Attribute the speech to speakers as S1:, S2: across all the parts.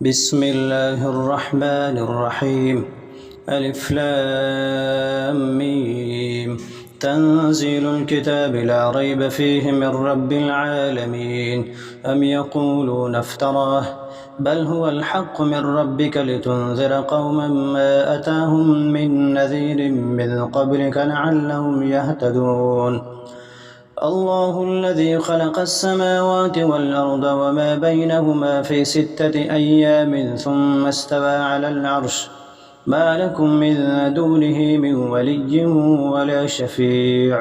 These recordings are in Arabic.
S1: بسم الله الرحمن الرحيم. ألف لام ميم. تنزيل الكتاب لا ريب فيه من رب العالمين. أم يقولون افتراه بل هو الحق من ربك لتنذر قوما ما أتاهم من نذير من قبلك لعلهم يهتدون. الله الذي خلق السماوات والأرض وما بينهما في 6 أيام ثم استوى على العرش ما لكم من دونه من ولي ولا شفيع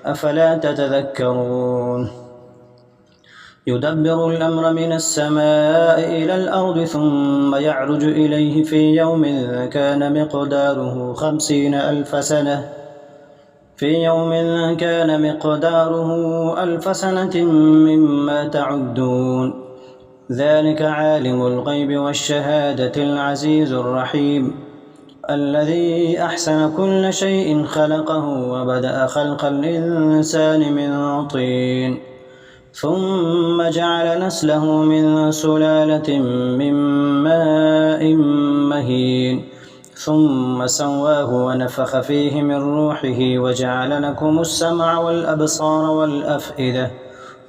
S1: أفلا تتذكرون. يدبر الأمر من السماء إلى الأرض ثم يعرج إليه في يوم كان مقداره 50,000 سنة ألف سنة مما تعدون. ذلك عالم الغيب والشهادة العزيز الرحيم الذي أحسن كل شيء خلقه وبدأ خلق الإنسان من طين ثم جعل نسله من سلالة من ماء مهين ثم سواه ونفخ فيه من روحه وجعل لكم السمع والأبصار والأفئدة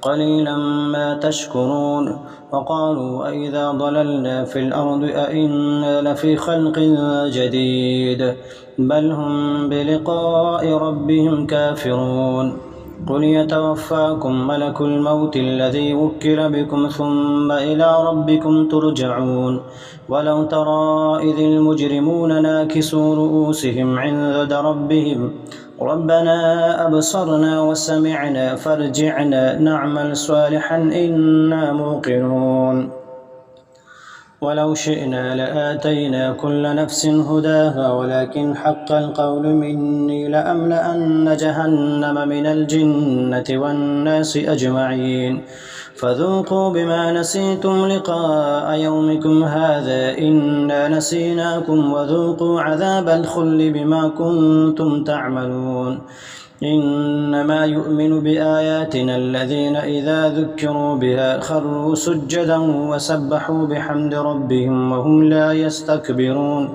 S1: قليلا ما تشكرون. وقالوا أئذا ضللنا في الأرض أئنا لفي خلق جديد بل هم بلقاء ربهم كافرون. قل يتوفاكم ملك الموت الذي وكل بكم ثم إلى ربكم ترجعون. ولو ترى إذ المجرمون ناكسوا رؤوسهم عند ربهم ربنا أبصرنا وسمعنا فارجعنا نعمل صالحا إنا موقنون. ولو شئنا لآتينا كل نفس هداها ولكن حق القول مني لأملأن جهنم من الجنة والناس أجمعين. فذوقوا بما نسيتم لقاء يومكم هذا إنا نسيناكم وذوقوا عذاب الخلد بما كنتم تعملون. إنما يؤمن بآياتنا الذين إذا ذكروا بها خروا سجدا وسبحوا بحمد ربهم وهم لا يستكبرون.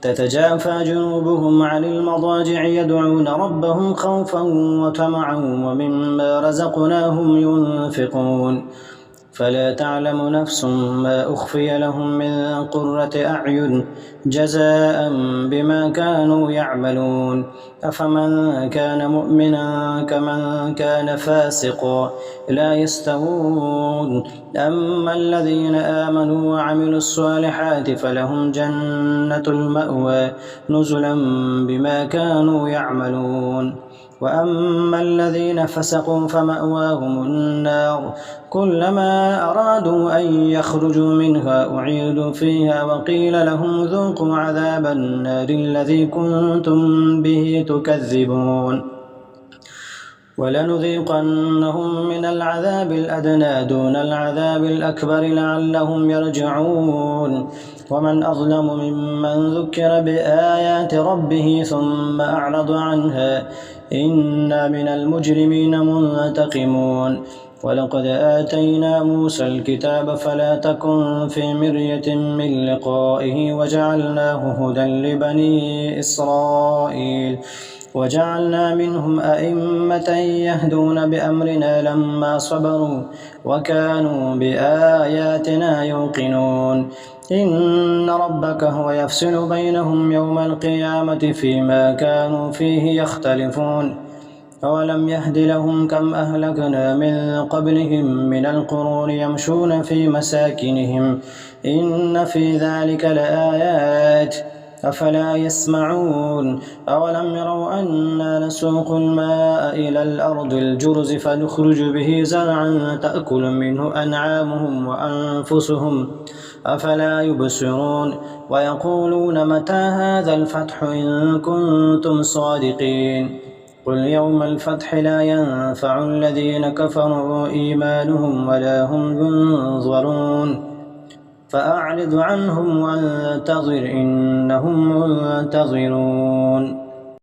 S1: تتجافى جنوبهم عن المضاجع يدعون ربهم خوفا وطمعا ومما رزقناهم ينفقون. فلا تعلم نفس ما أخفي لهم من قرة أعين جزاء بما كانوا يعملون. أفمن كان مؤمنا كمن كان فاسقا لا يستوون. أما الذين آمنوا وعملوا الصالحات فلهم جنة المأوى نزلا بما كانوا يعملون. وأما الذين فسقوا فمأواهم النار كلما أرادوا أن يخرجوا منها أعيدوا فيها وقيل لهم ذوقوا عذاب النار الذي كنتم به تكذبون. ولنذيقنهم من العذاب الأدنى دون العذاب الأكبر لعلهم يرجعون. ومن أظلم ممن ذكر بآيات ربه ثم أعرض عنها إنا من المجرمين منتقمون. ولقد آتينا موسى الكتاب فلا تكن في مرية من لقائه وجعلناه هدى لبني إسرائيل وجعلنا منهم أئمة يهدون بأمرنا لما صبروا وكانوا بآياتنا يوقنون. إن ربك هو يفصل بينهم يوم القيامة فيما كانوا فيه يختلفون. أولم يهد لهم كم أهلكنا من قبلهم من القرون يمشون في مساكنهم إن في ذلك لآيات أفلا يسمعون. أولم يروا أنا نسوق الماء إلى الأرض الجرز فنخرج به زرعا تأكل منه أنعامهم وأنفسهم أفلا يبصرون. ويقولون متى هذا الفتح إن كنتم صادقين. قل يوم الفتح لا ينفع الذين كفروا إيمانهم ولا هم ينظرون. فأعرض عنهم وانتظر إنهم منتظرون.